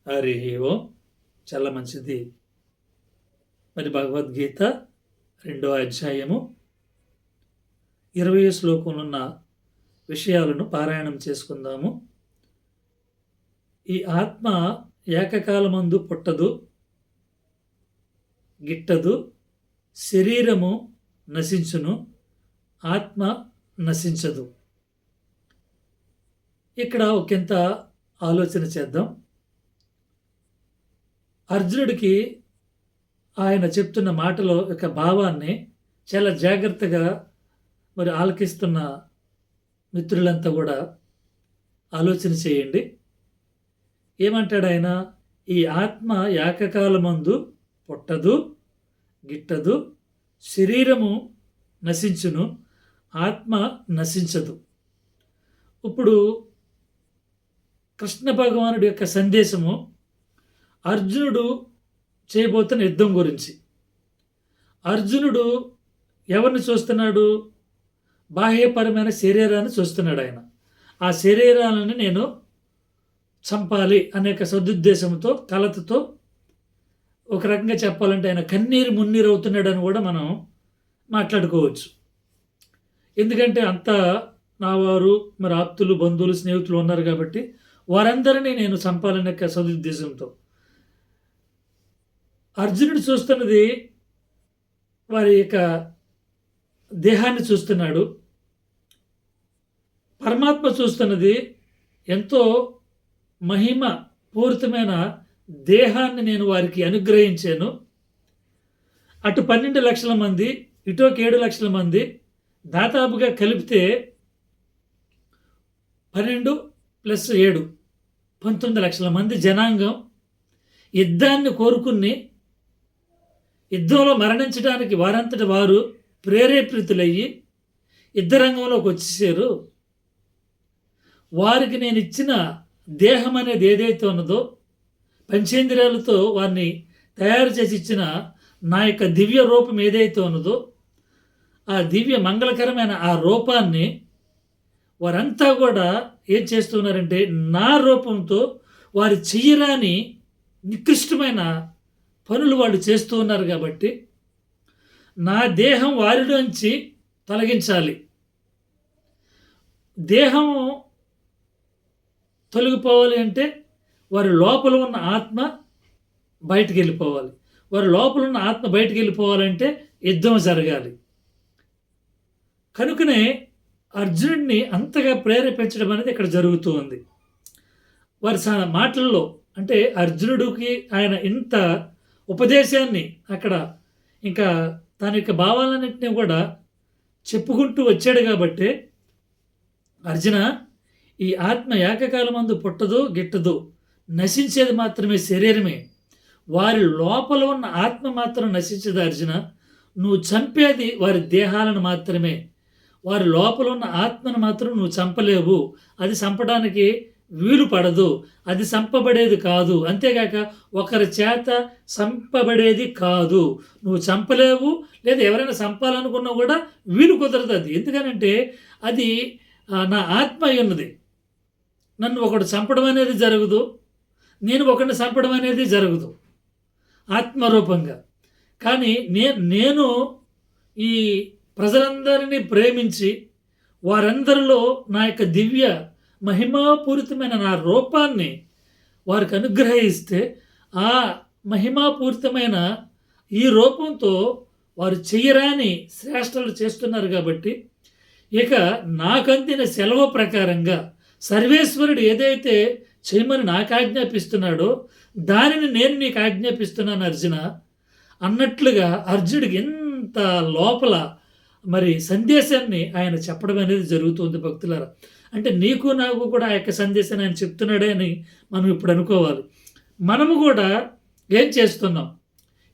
హరి ఓం. చాలా మంచిది. మరి భగవద్గీత 2వ అధ్యాయము 20వ శ్లోకంలో ఉన్న విషయాలను పారాయణం చేసుకుందాము. ఈ ఆత్మ ఏకకాలమందు పుట్టదు, గిట్టదు, శరీరము నశించును, ఆత్మ నశించదు. ఇక్కడ ఒకంత ఆలోచన చేద్దాం. అర్జునుడికి ఆయన చెప్తున్న మాటలో యొక్క భావాన్ని చాలా జాగ్రత్తగా మరి ఆలకిస్తున్న మిత్రులంతా కూడా ఆలోచన చేయండి. ఏమంటాడు ఆయన? ఈ ఆత్మ ఏకకాలమందు పుట్టదు, గిట్టదు, శరీరము నశించును, ఆత్మ నశించదు. ఇప్పుడు కృష్ణ భగవానుడి యొక్క సందేశము అర్జునుడు చేయబోతున్న యుద్ధం గురించి. అర్జునుడు ఎవరిని చూస్తున్నాడు? బాహ్యపరమైన శరీరాన్ని చూస్తున్నాడు. ఆయన ఆ శరీరాలను నేను చంపాలి అనేక సదుద్దేశంతో, కలతతో, ఒక రకంగా చెప్పాలంటే ఆయన కన్నీరు మున్నీరు అవుతున్నాడని కూడా మనం మాట్లాడుకోవచ్చు. ఎందుకంటే అంతా నా వారు, మరి ఆప్తులు, బంధువులు, స్నేహితులు ఉన్నారు కాబట్టి వారందరినీ నేను చంపాలనే సదుద్దేశంతో అర్జునుడు చూస్తున్నది వారి యొక్క దేహాన్ని చూస్తున్నాడు. పరమాత్మ చూస్తున్నది ఎంతో మహిమ పూరితమైన దేహాన్ని నేను వారికి అనుగ్రహించాను. అటు 12 లక్షల మంది, ఇటు 7 లక్షల మంది, దాదాపుగా కలిపితే 12 + 7 19 లక్షల మంది జనాంగం యుద్ధాన్ని కోరుకుని యుద్ధంలో మరణించడానికి వారంతట వారు ప్రేరేపితులయ్యి యుద్ధరంగంలోకి వచ్చేసారు. వారికి నేను ఇచ్చిన దేహం అనేది ఏదైతే ఉన్నదో, పంచేంద్రియాలతో వారిని తయారు చేసి ఇచ్చిన నా యొక్క దివ్య రూపం ఏదైతే ఉన్నదో, ఆ దివ్య మంగళకరమైన ఆ రూపాన్ని వారంతా కూడా ఏం చేస్తున్నారంటే నా రూపంతో వారు చెయ్యరాని నికృష్టమైన పనులు వాళ్ళు చేస్తూ ఉన్నారు. కాబట్టి నా దేహం వారిలోంచి తొలగించాలి. దేహం తొలగిపోవాలి అంటే వారి లోపల ఉన్న ఆత్మ బయటికి వెళ్ళిపోవాలి. వారి లోపల ఉన్న ఆత్మ బయటికి వెళ్ళిపోవాలంటే యుద్ధం జరగాలి. కనుకనే అర్జునుడిని అంతగా ప్రేరేపించడం అనేది ఇక్కడ జరుగుతూ ఉంది. వారి మాటల్లో అంటే అర్జునుడికి ఆయన ఇంత ఉపదేశాన్ని అక్కడ ఇంకా తన యొక్క భావాలన్నింటినీ కూడా చెప్పుకుంటూ వచ్చాడు. కాబట్టి అర్జున, ఈ ఆత్మ ఏకకాలమందు పుట్టదు, గిట్టదు, నశించేది మాత్రమే శరీరమే. వారి లోపల ఉన్న ఆత్మ మాత్రం నశించదు. అర్జున, నువ్వు చంపేది వారి దేహాలను మాత్రమే. వారి లోపల ఉన్న ఆత్మను మాత్రం నువ్వు చంపలేవు. అది చంపడానికి వీలు పడదు. అది చంపబడేది కాదు. అంతేగాక ఒకరి చేత చంపబడేది కాదు. నువ్వు చంపలేవు. లేదా ఎవరైనా చంపాలనుకున్నా కూడా వీలు కుదరదు. అది ఎందుకనంటే అది నా ఆత్మ అయి ఉన్నది. నన్ను ఒకడు చంపడం అనేది జరగదు, నేను ఒకరిని చంపడం అనేది జరగదు ఆత్మరూపంగా. కానీ నేను ఈ ప్రజలందరినీ ప్రేమించి వారందరిలో నా యొక్క దివ్య మహిమాపూరితమైన నా రూపాన్ని వారికి అనుగ్రహిస్తే, ఆ మహిమాపూరితమైన ఈ రూపంతో వారు చెయ్యరాని శ్రేష్టలు చేస్తున్నారు. కాబట్టి ఇక నాకందిన సెలవు ప్రకారంగా సర్వేశ్వరుడు ఏదైతే చేయమని నాకు ఆజ్ఞాపిస్తున్నాడో దానిని నేను నీకు ఆజ్ఞాపిస్తున్నాను అర్జున అన్నట్లుగా అర్జునుడికి ఎంత లోపల మరి సందేశాన్ని ఆయన చెప్పడం అనేది జరుగుతుంది. భక్తులారా, అంటే నీకు నాకు కూడా ఆ యొక్క సందేశాన్ని ఆయన చెప్తున్నాడే అని మనం ఇప్పుడు అనుకోవాలి. మనము కూడా ఏం చేస్తున్నాం?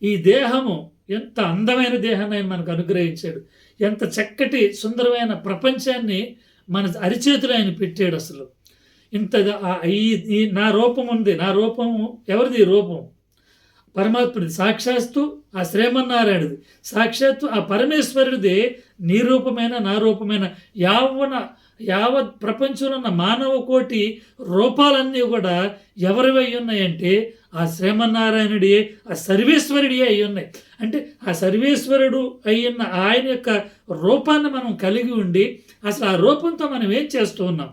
ఈ దేహము ఎంత అందమైన దేహాన్ని ఆయన మనకు అనుగ్రహించాడు. ఎంత చక్కటి సుందరమైన ప్రపంచాన్ని మన అరిచేతులు ఆయన పెట్టాడు. అసలు ఇంత ఈ నా రూపం ఉంది. నా రూపము ఎవరిది? ఈ రూపం పరమాత్ముడిది. సాక్షాత్తు ఆ శ్రీమన్నారాయణుడిది. సాక్షాత్తు ఆ పరమేశ్వరుడిది నీ రూపమైన నా రూపమైన యావత్ ప్రపంచంలో ఉన్న మానవ కోటి రూపాలన్నీ కూడా ఎవరివై ఉన్నాయంటే ఆ శ్రీమన్నారాయణుడి, ఆ సర్వేశ్వరుడి అయి ఉన్నాయి. అంటే ఆ సర్వేశ్వరుడు అయ్యున్న ఆయన యొక్క రూపాన్ని మనం కలిగి ఉండి అసలు ఆ రూపంతో మనం ఏం చేస్తూ ఉన్నాం?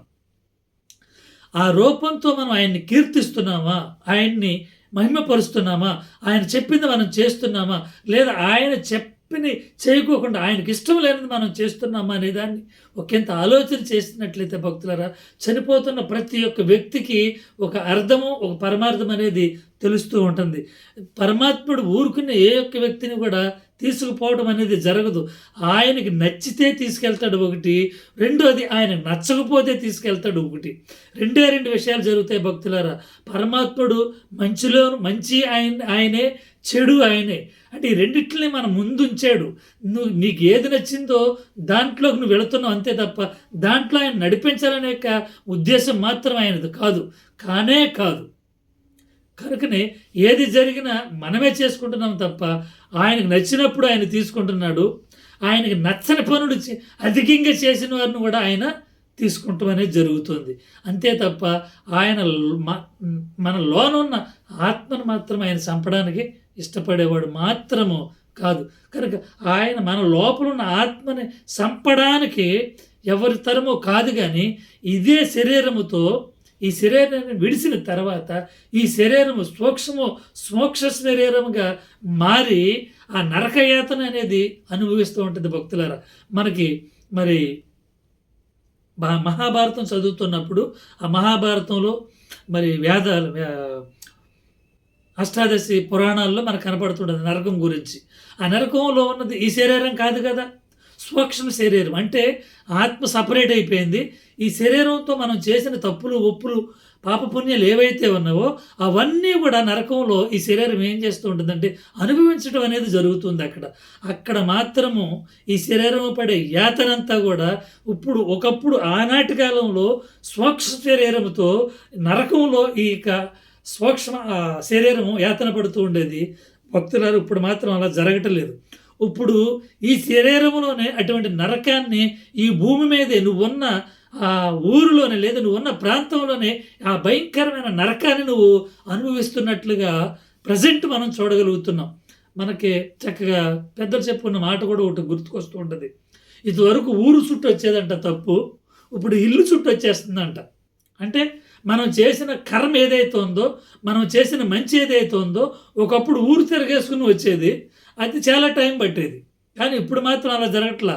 ఆ రూపంతో మనం ఆయన్ని కీర్తిస్తున్నామా? ఆయన్ని మహిమపరుస్తున్నామా? ఆయన చెప్పింది మనం చేస్తున్నామా? లేదా ఆయన చేయకోకుండా ఆయనకి ఇష్టం లేనిది మనం చేస్తున్నామా అనే దాన్ని ఒకంత ఆలోచన చేసినట్లయితే భక్తులారా, చనిపోతున్న ప్రతి ఒక్క వ్యక్తికి ఒక అర్థము, ఒక పరమార్థం అనేది తెలుస్తూ ఉంటుంది. పరమాత్ముడు ఊరుకున్న ఏ ఒక్క వ్యక్తిని కూడా తీసుకుపోవడం అనేది జరగదు. ఆయనకి నచ్చితే తీసుకెళ్తాడు ఒకటి, రెండోది ఆయన నచ్చకపోతే తీసుకెళ్తాడు ఒకటి. రెండు విషయాలు జరుగుతాయి భక్తులారా. పరమాత్ముడు మంచి ఆయనే, చెడు ఆయనే. అంటే ఈ రెండిట్లని మనం ముందుంచాడు. నీకు ఏది నచ్చిందో దాంట్లోకి నువ్వు వెళుతున్నావు అంతే తప్ప దాంట్లో ఆయన నడిపించాలనే యొక్క ఉద్దేశం మాత్రం ఆయనది కాదు. కనుకనే ఏది జరిగినా మనమే చేసుకుంటున్నాం తప్ప ఆయనకు నచ్చినప్పుడు ఆయన తీసుకుంటున్నాడు. ఆయనకి నచ్చని పనులు అధికంగా చేసిన వారిని కూడా ఆయన తీసుకుంటాం అనేది జరుగుతుంది. అంతే తప్ప ఆయన మన లోనున్న ఆత్మను మాత్రం ఆయన చంపడానికి ఇష్టపడేవాడు మాత్రము కాదు. కనుక ఆయన మన లోపల ఉన్న ఆత్మని చంపడానికి ఎవరి తరమో కాదు. కానీ ఇదే శరీరముతో ఈ శరీరాన్ని విడిచిన తర్వాత ఈ శరీరము మోక్ష శరీరముగా మారి ఆ నరకయాతన అనేది అనుభవిస్తూ ఉంటుంది భక్తులారా. మనకి మరి మహాభారతం చదువుతున్నప్పుడు ఆ మహాభారతంలో మరి అష్టాదశి పురాణాల్లో మనకు కనపడుతుంటుంది నరకం గురించి. ఆ నరకంలో ఉన్నది ఈ శరీరం కాదు కదా, సూక్ష్మ శరీరం. అంటే ఆత్మ సపరేట్ అయిపోయింది. ఈ శరీరంతో మనం చేసిన తప్పులు, ఒప్పులు, పాపపుణ్యాలు ఏవైతే ఉన్నావో అవన్నీ కూడా నరకంలో ఈ శరీరం ఏం చేస్తూ ఉంటుందంటే అనుభవించడం అనేది జరుగుతుంది. అక్కడ మాత్రము ఈ శరీరం పడే యాతనంతా కూడా ఒకప్పుడు ఆనాటి కాలంలో సూక్ష్మ శరీరంతో నరకంలో ఈ సూక్ష్మ శరీరము యాతన పడుతూ ఉండేది భక్తులారు. ఇప్పుడు మాత్రం అలా జరగటం లేదు. ఇప్పుడు ఈ శరీరంలోనే అటువంటి నరకాన్ని ఈ భూమి మీదే నువ్వున్న ఆ ఊరిలోనే లేదా నువ్వున్న ప్రాంతంలోనే ఆ భయంకరమైన నరకాన్ని నువ్వు అనుభవిస్తున్నట్లుగా ప్రజెంట్ మనం చూడగలుగుతున్నాం. మనకి చక్కగా పెద్దలు చెప్పుకున్న మాట కూడా ఒకటి గుర్తుకొస్తూ ఉంటుంది. ఇదివరకు ఊరు చుట్టూ వచ్చేదంట తప్పు, ఇప్పుడు ఇల్లు చుట్టూ వచ్చేస్తుందంట. అంటే మనం చేసిన కర్మ ఏదైతే ఉందో, మనం చేసిన మంచి ఏదైతే ఉందో ఒకప్పుడు ఊరు తిరగేసుకుని వచ్చేది, అది చాలా టైం పట్టేది. కానీ ఇప్పుడు మాత్రం అలా జరగట్లా.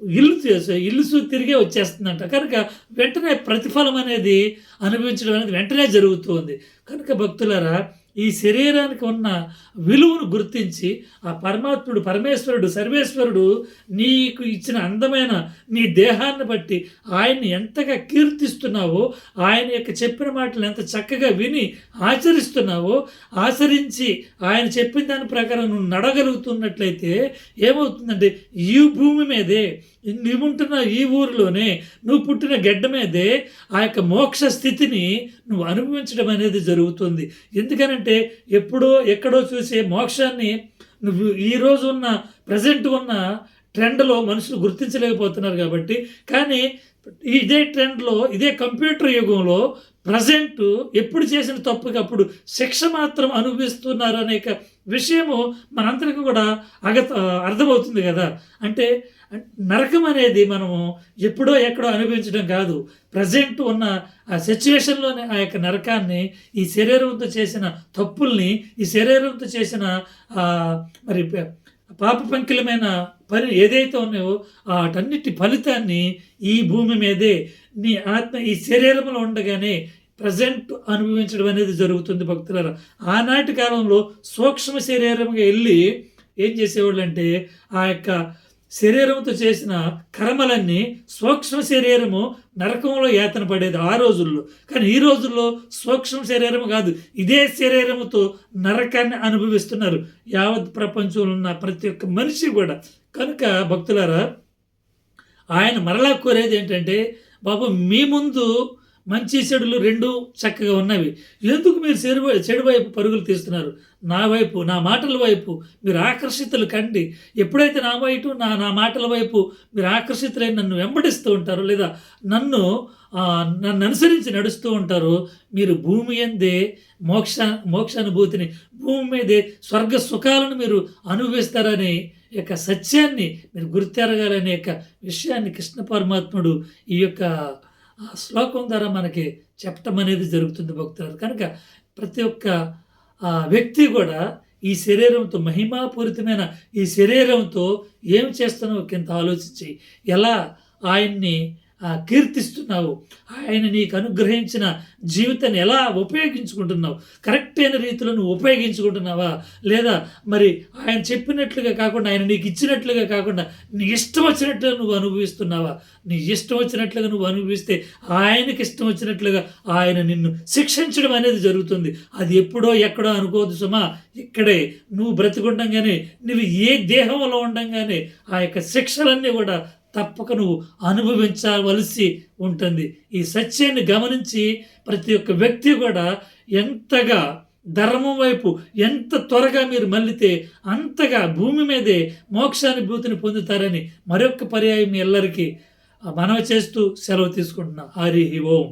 ఇల్లు తిరిగే వచ్చేస్తుందంట. కనుక వెంటనే ప్రతిఫలం అనేది అనుభవించడం అనేది వెంటనే జరుగుతుంది. కనుక భక్తులారా, ఈ శరీరానికి ఉన్న విలువను గుర్తించి ఆ పరమేశ్వరుడు సర్వేశ్వరుడు నీకు ఇచ్చిన అందమైన నీ దేహాన్ని బట్టి ఆయన్ని ఎంతగా కీర్తిస్తున్నావో, ఆయన యొక్క చెప్పిన మాటలు ఎంత చక్కగా విని ఆచరించి ఆయన చెప్పిన దాని ప్రకారం నువ్వు నడగలుగుతున్నట్లయితే ఏమవుతుందంటే ఈ భూమి మీదే నువ్వు ఉంటున్న ఈ ఊరిలోనే నువ్వు పుట్టిన గడ్డ మీదే ఆ యొక్క మోక్ష స్థితిని నువ్వు అనుభవించడం అనేది జరుగుతుంది. ఎందుకనంటే ఎక్కడో చూసే మోక్షాన్ని నువ్వు ఈరోజు ఉన్న ప్రజెంట్ ఉన్న ట్రెండ్లో మనుషులు గుర్తించలేకపోతున్నారు కాబట్టి. కానీ ఇదే ట్రెండ్లో, ఇదే కంప్యూటర్ యుగంలో ప్రజెంట్ ఎప్పుడు చేసిన తప్పుకి అప్పుడు శిక్ష మాత్రం అనుభవిస్తున్నారు అనే విషయము మనందరికీ కూడా అర్థమవుతుంది కదా. అంటే నరకం అనేది మనము ఎప్పుడో ఎక్కడో అనుభవించడం కాదు, ప్రజెంట్ ఉన్న ఆ సిచ్యువేషన్లోనే ఆ యొక్క నరకాన్ని, ఈ శరీరంతో చేసిన తప్పుల్ని, ఈ శరీరంతో చేసిన మరి పాప పంకిలమైన పని ఏదైతే ఉన్నాయో వాటన్నిటి ఫలితాన్ని ఈ భూమి మీదే నీ ఆత్మ ఈ శరీరంలో ఉండగానే ప్రజెంట్ అనుభవించడం అనేది జరుగుతుంది భక్తులారా. ఆనాటి కాలంలో సూక్ష్మ శరీరంగా వెళ్ళి ఏం చేసేవాళ్ళు అంటే ఆ యొక్క శరీరంతో చేసిన కర్మలన్నీ సూక్ష్మ శరీరము నరకంలో యాతన పడేది ఆ రోజుల్లో. కానీ ఈ రోజుల్లో సూక్ష్మ శరీరము కాదు, ఇదే శరీరముతో నరకాన్ని అనుభవిస్తున్నారు యావత్ ప్రపంచంలో ఉన్న ప్రతి ఒక్క మనిషి కూడా. కనుక భక్తులారా, ఆయన మరలా కోరేది ఏంటంటే, బాబు మీ ముందు మంచి చెడులు రెండు చక్కగా ఉన్నవి. ఎందుకు మీరు చెడు వైపు పరుగులు తీస్తున్నారు? నా వైపు, నా మాటల వైపు మీరు ఆకర్షితులు కండి. ఎప్పుడైతే నా మాటల వైపు మీరు ఆకర్షితులై నన్ను వెంబడిస్తూ ఉంటారో, లేదా నన్ను అనుసరించి నడుస్తూ ఉంటారో, మీరు భూమి యందే మోక్షానుభూతిని, భూమి మీదే స్వర్గ సుఖాలను మీరు అనుభవిస్తారని యొక్క సత్యాన్ని మీరు గుర్తెరగాలనే యొక్క విషయాన్ని కృష్ణ పరమాత్ముడు ఈ యొక్క శ్లోకం ద్వారా మనకి చెప్పటం అనేది జరుగుతుంది భక్తులారా. కనుక ప్రతి ఒక్క వ్యక్తి కూడా ఈ శరీరంతో, మహిమాపూరితమైన ఈ శరీరంతో ఏం చేస్తున్నావు కింద ఆలోచించి, ఎలా ఆయన్ని కీర్తిస్తున్నావు, ఆయన నీకు అనుగ్రహించిన జీవితాన్ని ఎలా ఉపయోగించుకుంటున్నావు, కరెక్ట్ అయిన రీతిలో నువ్వు ఉపయోగించుకుంటున్నావా, లేదా మరి ఆయన చెప్పినట్లుగా కాకుండా, ఆయన నీకు ఇచ్చినట్లుగా కాకుండా నీ ఇష్టం వచ్చినట్లుగా నువ్వు అనుభవిస్తున్నావా? నీ ఇష్టం వచ్చినట్లుగా నువ్వు అనుభవిస్తే ఆయనకి ఇష్టం వచ్చినట్లుగా ఆయన నిన్ను శిక్షించడం అనేది జరుగుతుంది. అది ఎప్పుడో ఎక్కడో అనుకోవద్దు సుమా, ఇక్కడే నువ్వు బ్రతికుండగానే, నువ్వు ఏ దేహంలో ఉండంగానే ఆ యొక్క శిక్షలన్నీ కూడా తప్పక నువ్వు అనుభవించవలసి ఉంటుంది. ఈ సత్యాన్ని గమనించి ప్రతి ఒక్క వ్యక్తి కూడా ఎంతగా ధర్మం వైపు ఎంత త్వరగా మీరు మళ్ళితే అంతగా భూమి మీదే మోక్షానుభూతిని పొందుతారని మరొక పర్యాయం మీ అందరికీ మనవి చేస్తూ సెలవు తీసుకుంటున్నా. హరి ఓం.